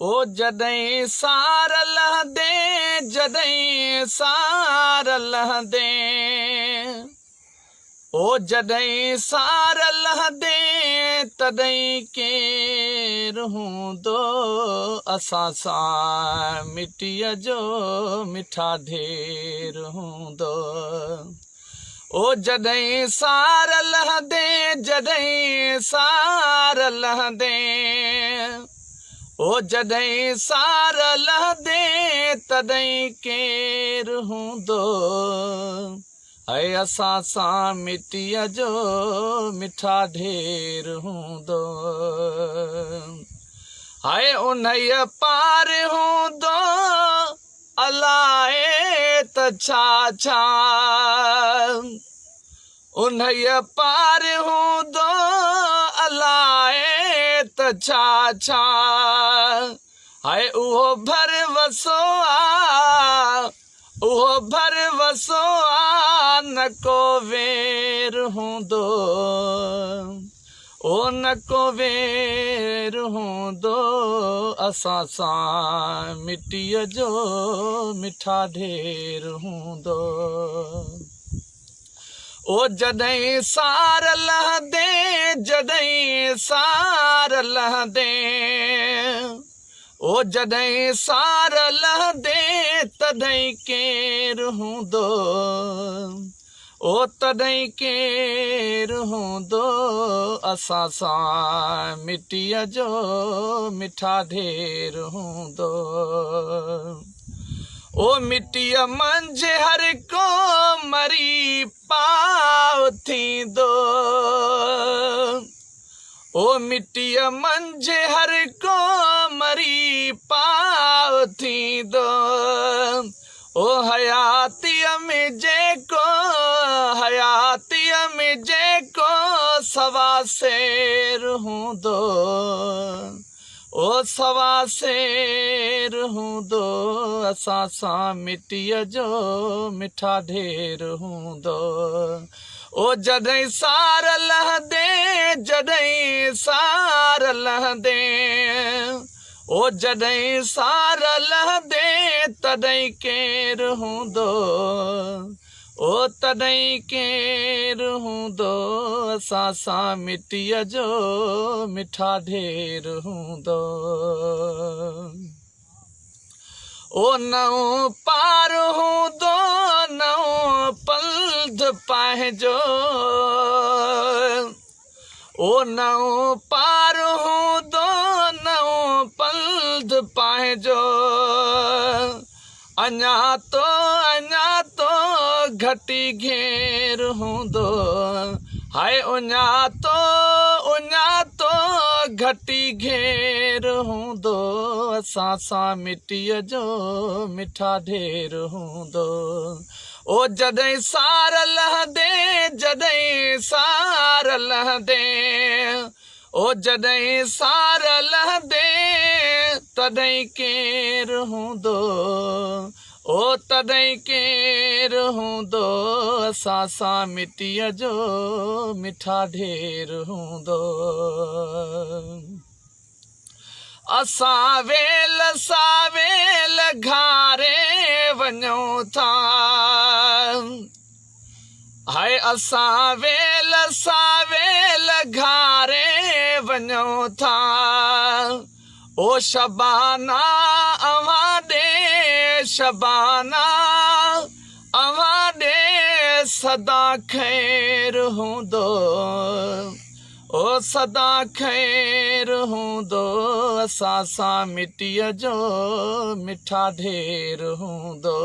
ओ जॾहिं सार लहंदे जॾहिं सार लहंदे ओ जॾहिं सार लहंदे तॾहिं केरु हूंदो असां सां मिटीअ जो मिठा ढेर हूंदो। ओ जॾहिं सार लहंदे जॾहिं सार लहंदे ओ जॾहिं सार लहंदे तॾहिं केरु हूंदो ऐं असां सां मिटीअ जो मिठा ढेर हूंदो। हाय उन्हीअ पार हूंदो अलाए त छा छा उन्हीअ पार हूंदो अलाए त छा छा हाय उहो भर वसो आ उहो भर वसो आ न को वेर हूंदो ओ न को वेर हूंदो असां सां मिटीअ जो मिठा ढेर हूंदो। ओ जॾहिं सार लहंदे जॾहिं सार लहंदे ओ जॾहिं सार लहंदे तॾहिं केरु हूंदो ओ तॾहिं केरु हूंदो असां सां मिटीअ जो मिठा ढेर हूंदो। ओ मिटीअ मंझि हर को मरी पाव थींदो ओ मिटीअ मंझि हर को मरी पाव थींदो। ओ हयातीअ में जेको हयातीअ में जेको सवा शेर हूंदो ओ सवा शेर हूंदो असां सां मिटीअ जो मिठा ढेर हूंदो। ओ जॾहिं सार लहंदे जॾहिं सार लहंदे ओ जॾहिं सार लहंदे तॾहिं केरु हूंदो ओ तॾहिं केरु हूंदो असां सां मिटीअ जो मिठा ढेर हूंदो। ओ नओं पार हूंदो नओं पल्द पंहिंजो ओ नओं पार हूंदो नओं पल्द पंहिंजो अञा तो घटी घेर हूंदो हाय उञा तो घटी घेर हूंदो असां सां मिटीअ जो मिठा ढेर हूंदो। ओ जॾहिं सार लहंदे जॾहिं सार लहंदे ओ जॾहिं सार लहंदे तॾहिं केरु हूंदो ओ तॾहिं केरु हूंदो असां सां मिटीअ जो मिठा ढेर हूंदो। असां वेल सावेल घारे वञूं था हाय असां वेल सावेल घारे वञूं था ओ शबाना अवां ॾे शबाना अवां ॾे सदा ख़ैर हूंदो ओ सदा ख़ैर हूंदो असां सां मिटीअ जो मिठा ढेर हूंदो।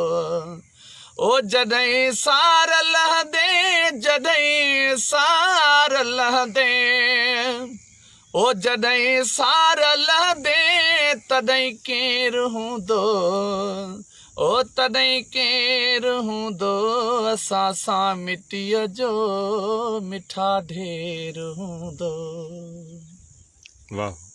ओ जॾहिं सार लहंदे जॾहिं सार लहंदे ओ जॾहिं सार लहंदे तॾहिं केरु हूंदो ओ तॾहिं केरु हूंदो असां सां मिटीअ जो मिठा ढेर हूंदो। वाह।